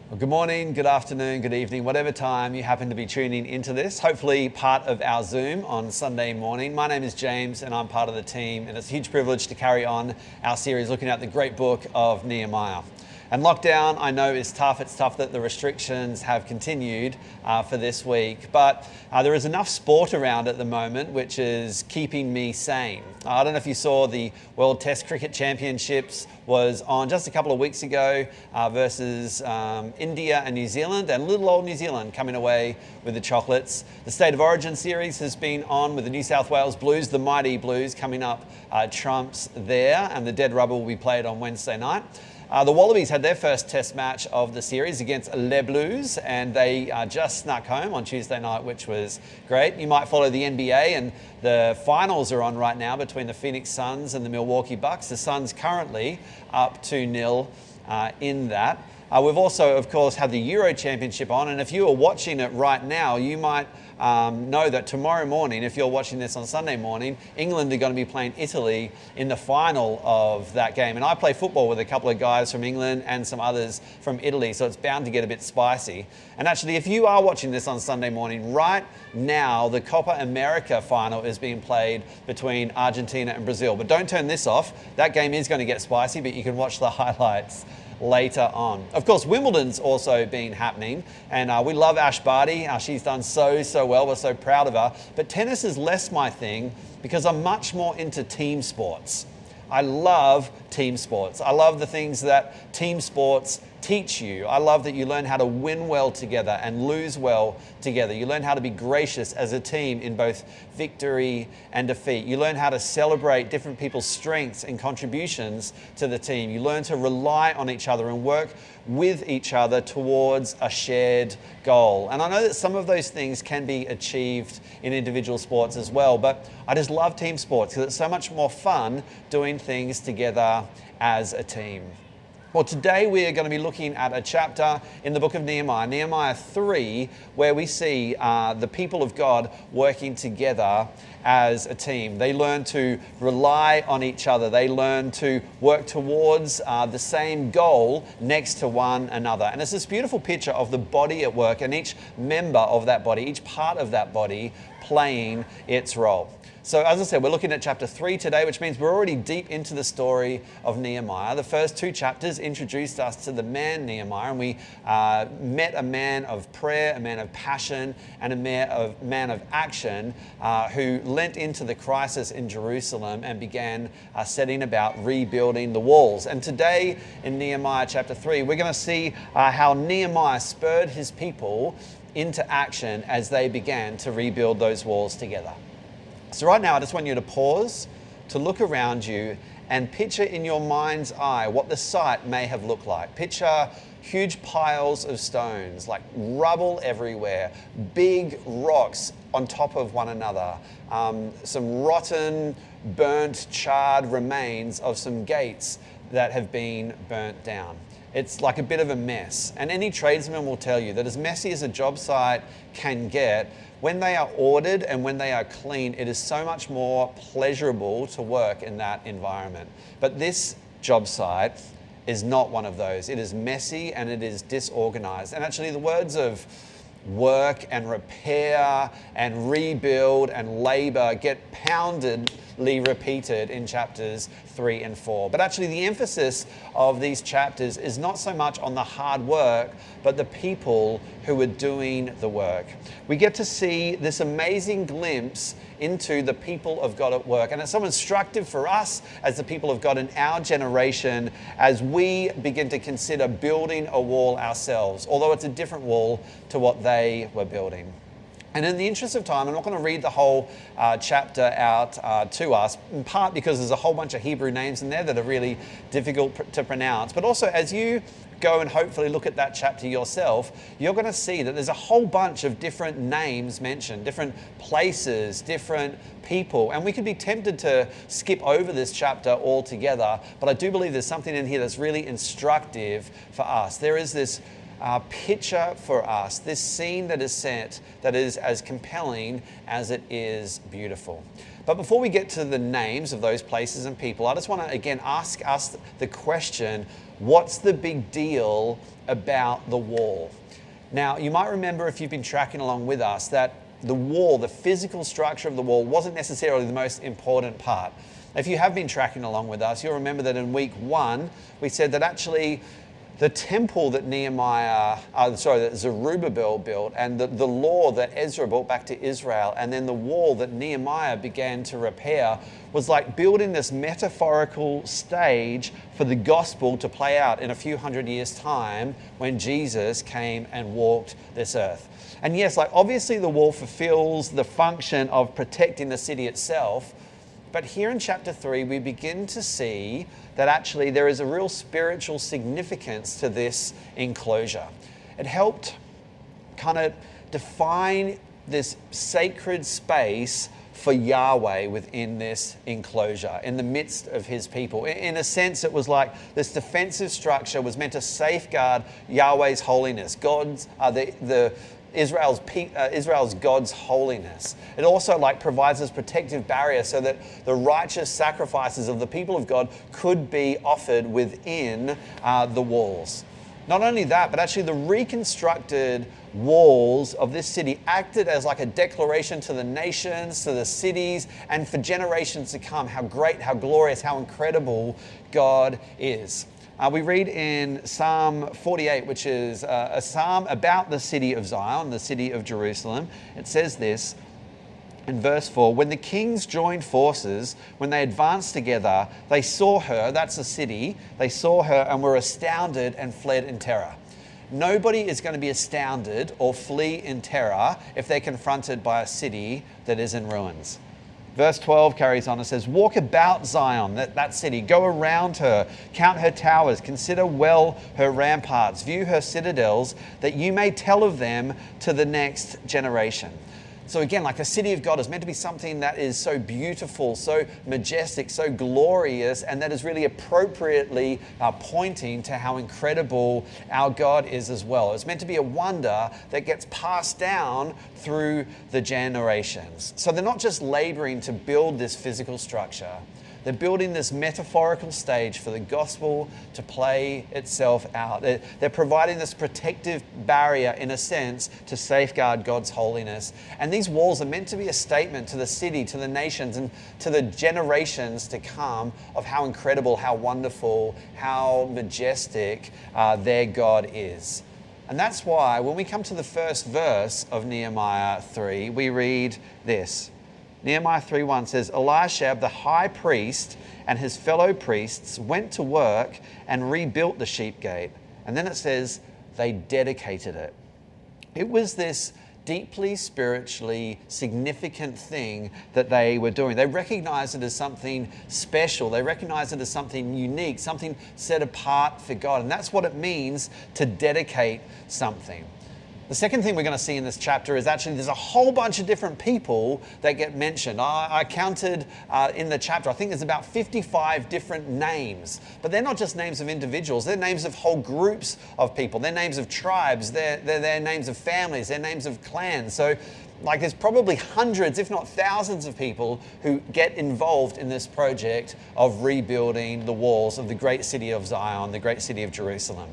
Well, good morning, good afternoon, good evening, whatever time you happen to be tuning into this, hopefully part of our Zoom on Sunday morning. My name is James and I'm part of the team, and it's a huge privilege to carry on our series looking at the great book of Nehemiah. And lockdown, I know, is tough. It's tough that the restrictions have continued for this week, but there is enough sport around at the moment which is keeping me sane. I don't know if you saw the World Test Cricket Championships was on just a couple of weeks ago versus India and New Zealand, and little old New Zealand coming away with the chocolates. The State of Origin series has been on with the New South Wales Blues, the mighty Blues, coming up trumps there, and the Dead Rubber will be played on Wednesday night. The Wallabies had their first test match of the series against Les Blues, and they just snuck home on Tuesday night, which was great. You might follow the NBA, and the finals are on right now between the Phoenix Suns and the Milwaukee Bucks. The Suns currently up 2-0 in that. We've also, of course, had the Euro Championship on, and if you are watching it right now, you might know that tomorrow morning, if you're watching this on Sunday morning, England are going to be playing Italy in the final of that game. And I play football with a couple of guys from England and some others from Italy, so it's bound to get a bit spicy. And actually, if you are watching this on Sunday morning, right now, the Copa America final is being played between Argentina and Brazil. But don't turn this off. That game is going to get spicy, but you can watch the highlights later on. Of course, Wimbledon's also been happening, and we love Ash Barty. She's done so well. We're so proud of her. But tennis is less my thing because I'm much more into team sports. I love team sports. I love the things that team sports teach you. I love that you learn how to win well together and lose well together. You learn how to be gracious as a team in both victory and defeat. You learn how to celebrate different people's strengths and contributions to the team. You learn to rely on each other and work with each other towards a shared goal. And I know that some of those things can be achieved in individual sports as well, but I just love team sports because it's so much more fun doing things together as a team. Well, today we are going to be looking at a chapter in the book of Nehemiah, Nehemiah 3, where we see the people of God working together as a team. They learn to rely on each other. They learn to work towards the same goal next to one another. And it's this beautiful picture of the body at work and each member of that body, each part of that body playing its role. So as I said, we're looking at chapter 3 today, which means we're already deep into the story of Nehemiah. The first two chapters introduced us to the man Nehemiah, and we met a man of prayer, a man of passion, and a man of action who leant into the crisis in Jerusalem and began setting about rebuilding the walls. And today in Nehemiah chapter 3, we're going to see how Nehemiah spurred his people into action as they began to rebuild those walls together. So right now, I just want you to pause, to look around you and picture in your mind's eye what the site may have looked like. Picture huge piles of stones, like rubble everywhere, big rocks on top of one another, some rotten, burnt, charred remains of some gates that have been burnt down. It's like a bit of a mess. And any tradesman will tell you that as messy as a job site can get, when they are ordered and when they are clean, it is so much more pleasurable to work in that environment. But this job site is not one of those. It is messy and it is disorganized. And actually the words of work and repair and rebuild and labor get poundedly repeated in chapters 3 and 4. But actually the emphasis of these chapters is not so much on the hard work, but the people who are doing the work. We get to see this amazing glimpse into the people of God at work. And it's so instructive for us as the people of God in our generation as we begin to consider building a wall ourselves, although it's a different wall to what they were building. And in the interest of time, I'm not going to read the whole chapter out to us, in part because there's a whole bunch of Hebrew names in there that are really difficult to pronounce. But also, as you go and hopefully look at that chapter yourself, you're going to see that there's a whole bunch of different names mentioned, different places, different people. And we could be tempted to skip over this chapter altogether, but I do believe there's something in here that's really instructive for us. There is this picture for us, this scene that is set that is as compelling as it is beautiful. But before we get to the names of those places and people, I just want to again ask us the question, what's the big deal about the wall? Now, you might remember if you've been tracking along with us that the wall, the physical structure of the wall, wasn't necessarily the most important part. If you have been tracking along with us, you'll remember that in week 1, we said that actually the temple that that Zerubbabel built, and the law that Ezra brought back to Israel, and then the wall that Nehemiah began to repair, was like building this metaphorical stage for the gospel to play out in a few hundred years' time when Jesus came and walked this earth. And yes, like obviously the wall fulfills the function of protecting the city itself, but here in chapter 3, we begin to see that actually there is a real spiritual significance to this enclosure. It helped kind of define this sacred space for Yahweh within this enclosure, in the midst of his people. In a sense, it was like this defensive structure was meant to safeguard Yahweh's holiness, Israel's God's holiness. It also provides this protective barrier so that the righteous sacrifices of the people of God could be offered within the walls. Not only that, but actually the reconstructed walls of this city acted as like a declaration to the nations, to the cities, and for generations to come, how great, how glorious, how incredible God is. We read in Psalm 48, which is a psalm about the city of Zion, the city of Jerusalem. It says this in verse 4, when the kings joined forces, when they advanced together, they saw her, that's the city, they saw her and were astounded and fled in terror. Nobody is going to be astounded or flee in terror if they're confronted by a city that is in ruins. Verse 12 carries on and says, walk about Zion, that city, go around her, count her towers, consider well her ramparts, view her citadels, that you may tell of them to the next generation. So again, like the city of God is meant to be something that is so beautiful, so majestic, so glorious, and that is really appropriately pointing to how incredible our God is as well. It's meant to be a wonder that gets passed down through the generations. So they're not just laboring to build this physical structure. They're building this metaphorical stage for the gospel to play itself out. They're providing this protective barrier, in a sense, to safeguard God's holiness. And these walls are meant to be a statement to the city, to the nations, and to the generations to come of how incredible, how wonderful, how majestic their God is. And that's why when we come to the first verse of Nehemiah 3, we read this. Nehemiah 3:1 says, Eliashib, the high priest, and his fellow priests went to work and rebuilt the sheep gate. And then it says, they dedicated it. It was this deeply spiritually significant thing that they were doing. They recognized it as something special. They recognized it as something unique, something set apart for God. And that's what it means to dedicate something. The second thing we're going to see in this chapter is actually there's a whole bunch of different people that get mentioned. I counted in the chapter, I think there's about 55 different names. But they're not just names of individuals, they're names of whole groups of people. They're names of tribes, they're names of families, they're names of clans. So there's probably hundreds, if not thousands of people who get involved in this project of rebuilding the walls of the great city of Zion, the great city of Jerusalem.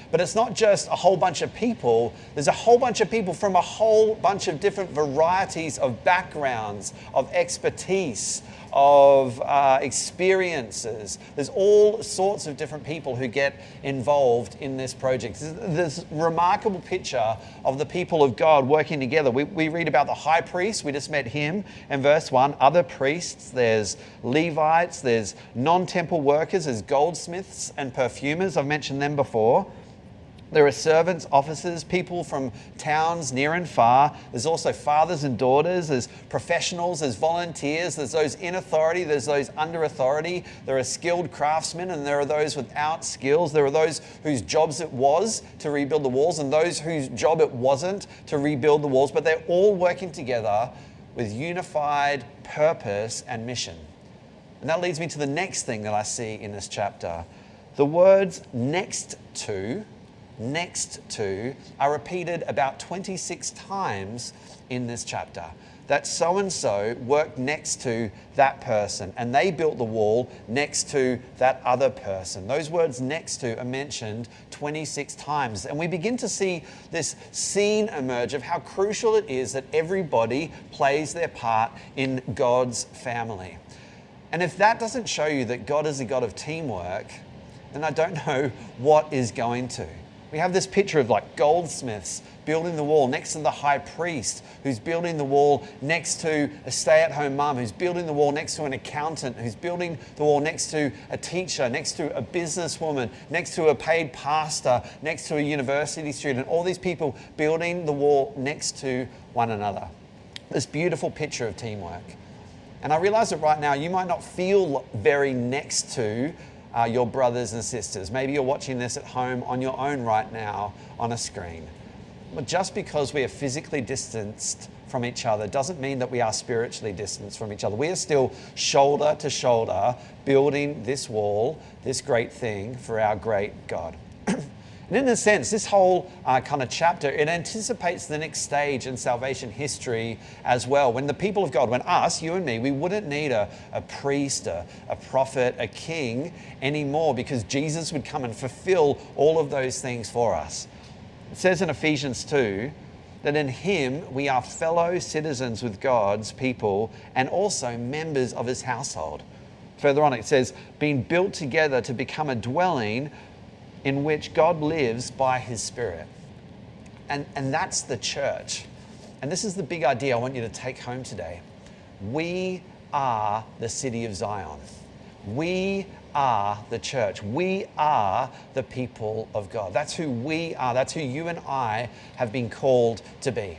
But it's not just a whole bunch of people. There's a whole bunch of people from a whole bunch of different varieties of backgrounds, of expertise, of experiences. There's all sorts of different people who get involved in this project. There's this remarkable picture of the people of God working together. We read about the high priest. We just met him in verse 1. Other priests, there's Levites, there's non-temple workers, there's goldsmiths and perfumers. I've mentioned them before. There are servants, officers, people from towns near and far. There's also fathers and daughters. There's professionals, there's volunteers. There's those in authority, there's those under authority. There are skilled craftsmen and there are those without skills. There are those whose jobs it was to rebuild the walls and those whose job it wasn't to rebuild the walls. But they're all working together with unified purpose and mission. And that leads me to the next thing that I see in this chapter. The words next to are repeated about 26 times in this chapter. that so-and-so worked next to that person and they built the wall next to that other person. Those words next to are mentioned 26 times. And we begin to see this scene emerge of how crucial it is that everybody plays their part in God's family. And if that doesn't show you that God is a God of teamwork, then I don't know what is going to. We have this picture of like goldsmiths building the wall next to the high priest, who's building the wall next to a stay-at-home mum, who's building the wall next to an accountant, who's building the wall next to a teacher, next to a businesswoman, next to a paid pastor, next to a university student. All these people building the wall next to one another. This beautiful picture of teamwork. And I realize that right now you might not feel very next to your brothers and sisters. Maybe you're watching this at home on your own right now on a screen. But just because we are physically distanced from each other doesn't mean that we are spiritually distanced from each other. We are still shoulder to shoulder building this wall, this great thing for our great God. And in a sense, this whole kind of chapter, it anticipates the next stage in salvation history as well. When the people of God, when us, you and me, we wouldn't need a priest, a prophet, a king anymore, because Jesus would come and fulfill all of those things for us. It says in Ephesians 2 that in him we are fellow citizens with God's people and also members of his household. Further on it says, being built together to become a dwelling in which God lives by his Spirit. And that's the church. And this is the big idea I want you to take home today. We are the city of Zion. We are the church. We are the people of God. That's who we are. That's who you and I have been called to be.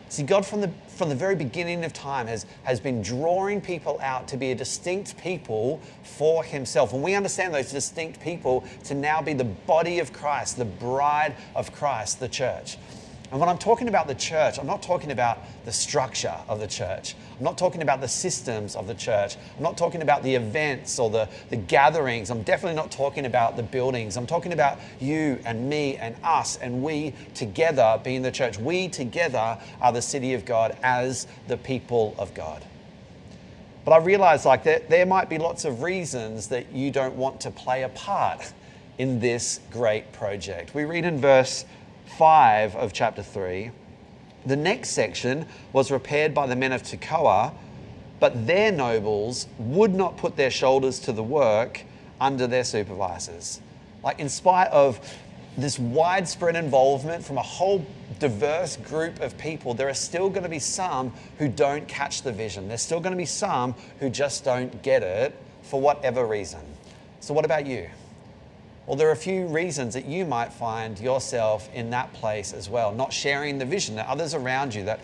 See, God from the very beginning of time has been drawing people out to be a distinct people for himself. And we understand those distinct people to now be the body of Christ, the bride of Christ, the church. And when I'm talking about the church, I'm not talking about the structure of the church. I'm not talking about the systems of the church. I'm not talking about the events or the gatherings. I'm definitely not talking about the buildings. I'm talking about you and me and us and we together being the church. We together are the city of God as the people of God. But I realize there might be lots of reasons that you don't want to play a part in this great project. We read in verse 5 of chapter 3, the next section was repaired by the men of Tekoa, but their nobles would not put their shoulders to the work under their supervisors. Like, in spite of this widespread involvement from a whole diverse group of people, there are still going to be some who don't catch the vision. There's still going to be some who just don't get it for whatever reason. So what about you? Well, there are a few reasons that you might find yourself in that place as well, not sharing the vision that others around you, that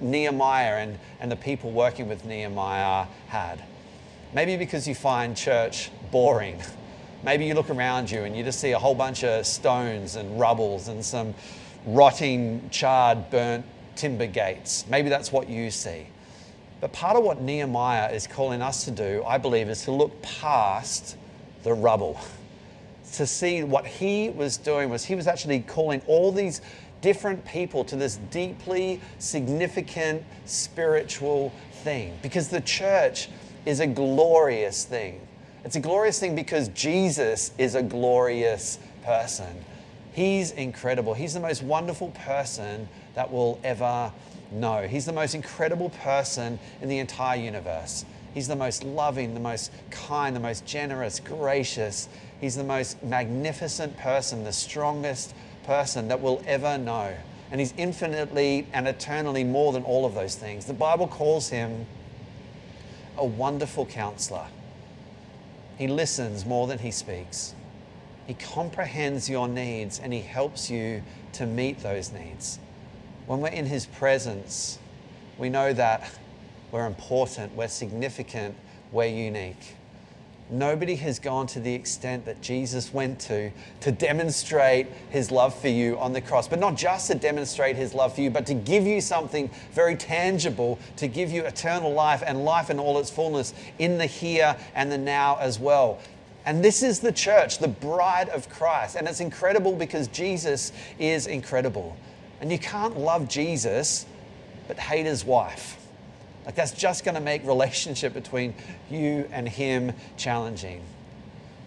Nehemiah and the people working with Nehemiah had. Maybe because you find church boring. Maybe you look around you and you just see a whole bunch of stones and rubbles and some rotting, charred, burnt timber gates. Maybe that's what you see. But part of what Nehemiah is calling us to do, I believe, is to look past the rubble. To see what he was doing was he was actually calling all these different people to this deeply significant spiritual thing. Because the church is a glorious thing. It's a glorious thing because Jesus is a glorious person. He's incredible. He's the most wonderful person that we'll ever know. He's the most incredible person in the entire universe. He's the most loving, the most kind, the most generous, gracious. He's the most magnificent person, the strongest person that we'll ever know. And he's infinitely and eternally more than all of those things. The Bible calls him a wonderful counselor. He listens more than he speaks. He comprehends your needs and he helps you to meet those needs. When we're in his presence, we know that we're important, we're significant, we're unique. Nobody has gone to the extent that Jesus went to demonstrate his love for you on the cross. But not just to demonstrate his love for you, but to give you something very tangible, to give you eternal life and life in all its fullness in the here and the now as well. And this is the church, the bride of Christ. And it's incredible because Jesus is incredible. And you can't love Jesus but hate his wife. Like that's just going to make relationship between you and him challenging.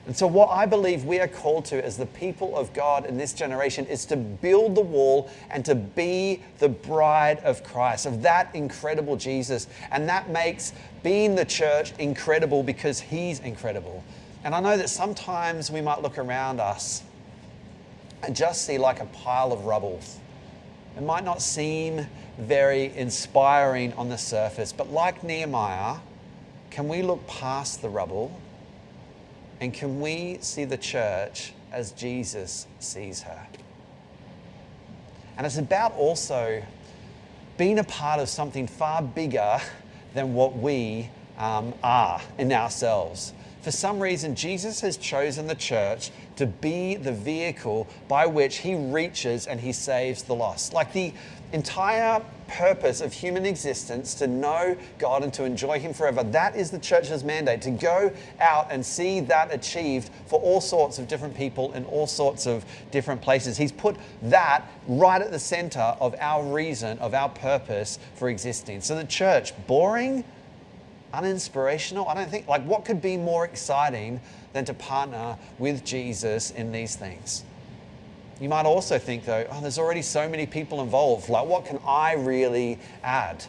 And so what I believe we are called to as the people of God in this generation is to build the wall and to be the bride of Christ, of that incredible Jesus. And that makes being the church incredible because he's incredible. And I know that sometimes we might look around us and just see like a pile of rubble. It might not seem very inspiring on the surface, but like Nehemiah, can we look past the rubble? And can we see the church as Jesus sees her? And it's about also being a part of something far bigger than what we are in ourselves. For some reason, Jesus has chosen the church to be the vehicle by which he reaches and he saves the lost. Like the entire purpose of human existence, to know God and to enjoy him forever, that is the church's mandate, to go out and see that achieved for all sorts of different people in all sorts of different places. He's put that right at the center of our reason, of our purpose for existing. So the church, boring, uninspirational? I don't think, like what could be more exciting than to partner with Jesus in these things? You might also think though, oh, there's already so many people involved. Like what can I really add?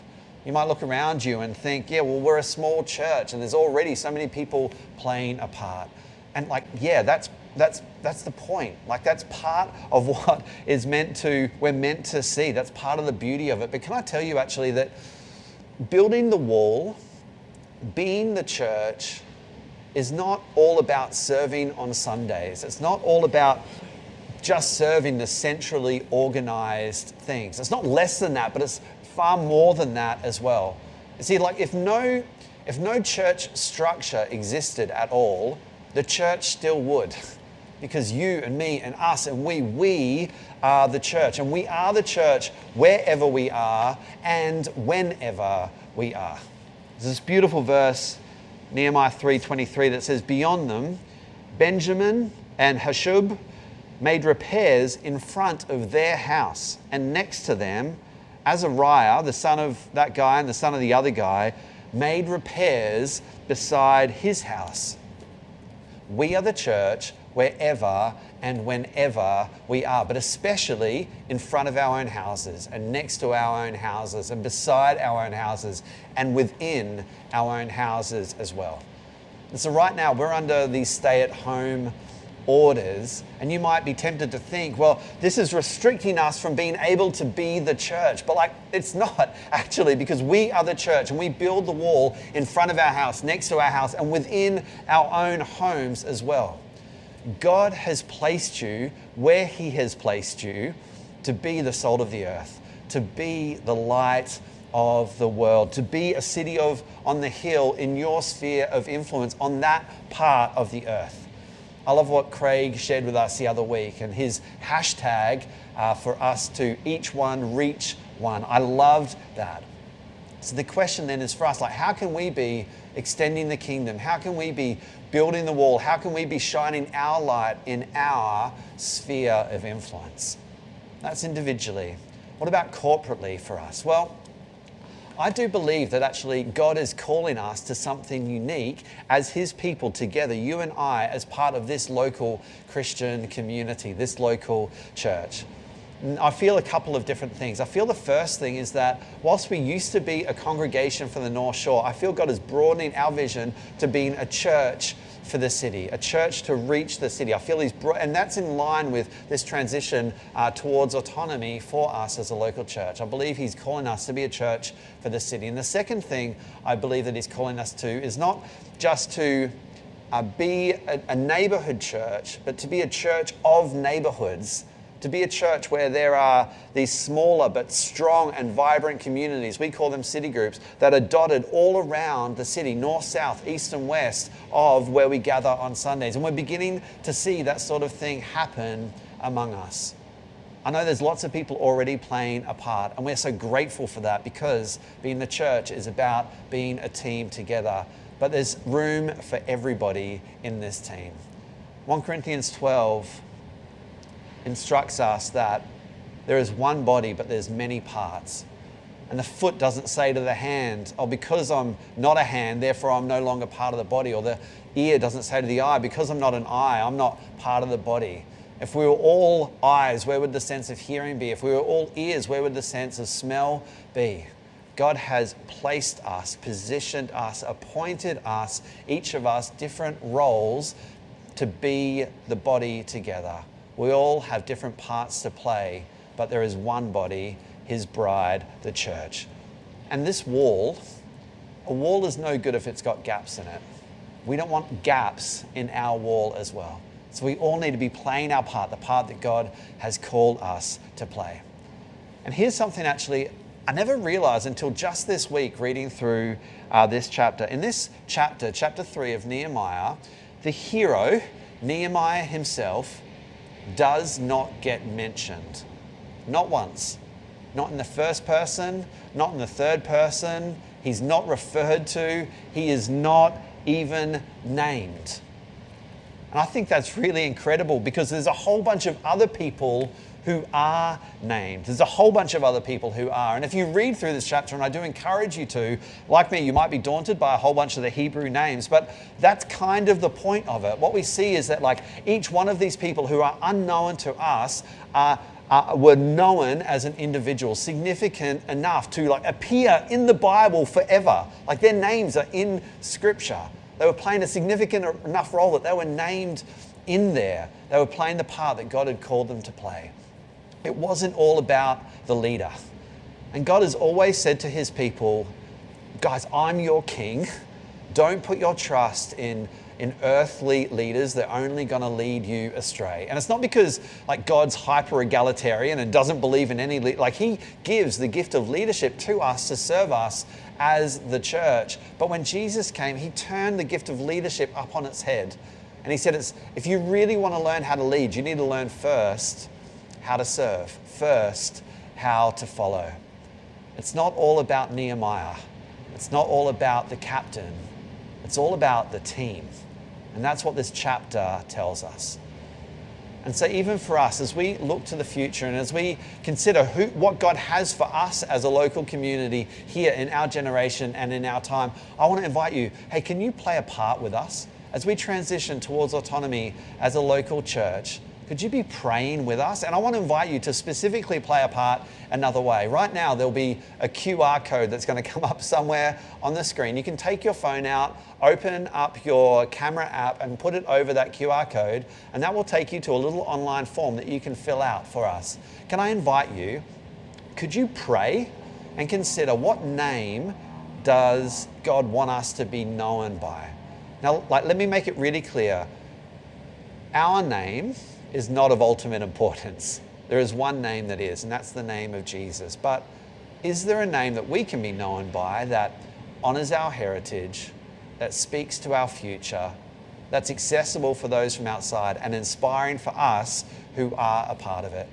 You might look around you and think, yeah, well, we're a small church and there's already so many people playing a part. And like, yeah, that's the point. Like that's part of what we're meant to see. That's part of the beauty of it. But can I tell you actually that building the wall, being the church, is not all about serving on Sundays. It's not all about just serving the centrally organized things. It's not less than that, but it's far more than that as well. You see, like if no church structure existed at all, the church still would. Because you and me and us and we are the church. And we are the church wherever we are and whenever we are. There's this beautiful verse, Nehemiah 3:23, that says, beyond them, Benjamin and Hashub made repairs in front of their house. And next to them, Azariah, the son of that guy and the son of the other guy, made repairs beside his house. We are the church wherever and whenever we are, but especially in front of our own houses and next to our own houses and beside our own houses and within our own houses as well. And so right now we're under these stay-at-home orders, and you might be tempted to think, well, this is restricting us from being able to be the church. But like, it's not actually, because we are the church and we build the wall in front of our house, next to our house, and within our own homes as well. God has placed you where he has placed you to be the salt of the earth, to be the light of the world, to be a city on the hill in your sphere of influence on that part of the earth. I love what Craig shared with us the other week and his hashtag for us to each one reach one. I loved that. So the question then is for us, like, how can we be extending the kingdom? How can we be building the wall? How can we be shining our light in our sphere of influence? That's individually. What about corporately for us? Well, I do believe that actually God is calling us to something unique as his people together, you and I, as part of this local Christian community, this local church. And I feel a couple of different things. I feel the first thing is that whilst we used to be a congregation from the North Shore, I feel God is broadening our vision to being a church for the city, a church to reach the city. I feel and that's in line with this transition towards autonomy for us as a local church. I believe he's calling us to be a church for the city. And the second thing I believe that he's calling us to is not just to be a neighborhood church, but to be a church of neighborhoods. To be a church where there are these smaller but strong and vibrant communities, we call them city groups, that are dotted all around the city, north, south, east and west of where we gather on Sundays. And we're beginning to see that sort of thing happen among us. I know there's lots of people already playing a part, and we're so grateful for that, because being the church is about being a team together. But there's room for everybody in this team. 1 Corinthians 12 instructs us that there is one body, but there's many parts. And the foot doesn't say to the hand, oh, because I'm not a hand, therefore I'm no longer part of the body. Or the ear doesn't say to the eye, because I'm not an eye, I'm not part of the body. If we were all eyes, where would the sense of hearing be? If we were all ears, where would the sense of smell be? God has placed us, positioned us, appointed us, each of us, different roles to be the body together. We all have different parts to play, but there is one body, his bride, the church. And this wall, a wall is no good if it's got gaps in it. We don't want gaps in our wall as well. So we all need to be playing our part, the part that God has called us to play. And here's something actually I never realized until just this week reading through this chapter. In this chapter, chapter 3 of Nehemiah, the hero, Nehemiah himself, does not get mentioned. Not once. Not in the first person, not in the third person. He's not referred to. He is not even named. And I think that's really incredible because there's a whole bunch of other people who are named. There's a whole bunch of other people who are. And if you read through this chapter, and I do encourage you to, like me, you might be daunted by a whole bunch of the Hebrew names, but that's kind of the point of it. What we see is that like each one of these people who are unknown to us were known as an individual, significant enough to like appear in the Bible forever. Like their names are in Scripture. They were playing a significant enough role that they were named in there. They were playing the part that God had called them to play. It wasn't all about the leader. And God has always said to his people, guys, I'm your king. Don't put your trust in earthly leaders. They're only going to lead you astray. And it's not because like God's hyper egalitarian and doesn't believe in any like he gives the gift of leadership to us to serve us as the church. But when Jesus came, he turned the gift of leadership up on its head. And he said, if you really want to learn how to lead, you need to learn first how to serve, first how to follow. It's not all about Nehemiah. It's not all about the captain. It's all about the team. And that's what this chapter tells us. And so even for us, as we look to the future and as we consider what God has for us as a local community here in our generation and in our time, I want to invite you, hey, can you play a part with us? As we transition towards autonomy as a local church, could you be praying with us? And I want to invite you to specifically play a part another way. Right now, there'll be a QR code that's going to come up somewhere on the screen. You can take your phone out, open up your camera app and put it over that QR code, and that will take you to a little online form that you can fill out for us. Can I invite you, could you pray and consider what name does God want us to be known by? Now, let me make it really clear. Our name is not of ultimate importance. There is one name that is, and that's the name of Jesus. But is there a name that we can be known by that honors our heritage, that speaks to our future, that's accessible for those from outside and inspiring for us who are a part of it?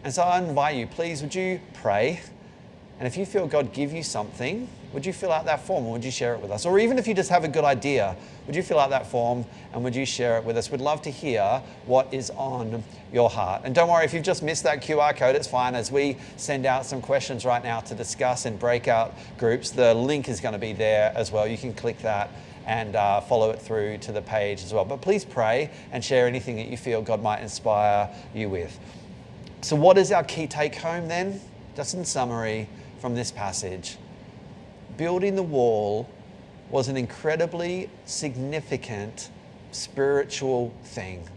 And so I invite you, please, would you pray? And if you feel God give you something, would you fill out that form and would you share it with us? Or even if you just have a good idea, would you fill out that form and would you share it with us? We'd love to hear what is on your heart. And don't worry, if you've just missed that QR code, it's fine. As we send out some questions right now to discuss in breakout groups, the link is going to be there as well. You can click that and follow it through to the page as well. But please pray and share anything that you feel God might inspire you with. So what is our key take home then? Just in summary from this passage. Building the wall was an incredibly significant spiritual thing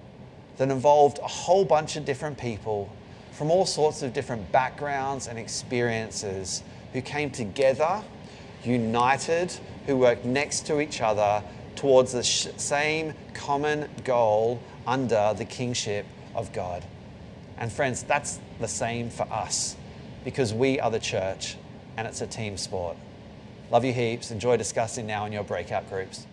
that involved a whole bunch of different people from all sorts of different backgrounds and experiences who came together, united, who worked next to each other towards the same common goal under the kingship of God. And friends, that's the same for us because we are the church and it's a team sport. Love you heaps. Enjoy discussing now in your breakout groups.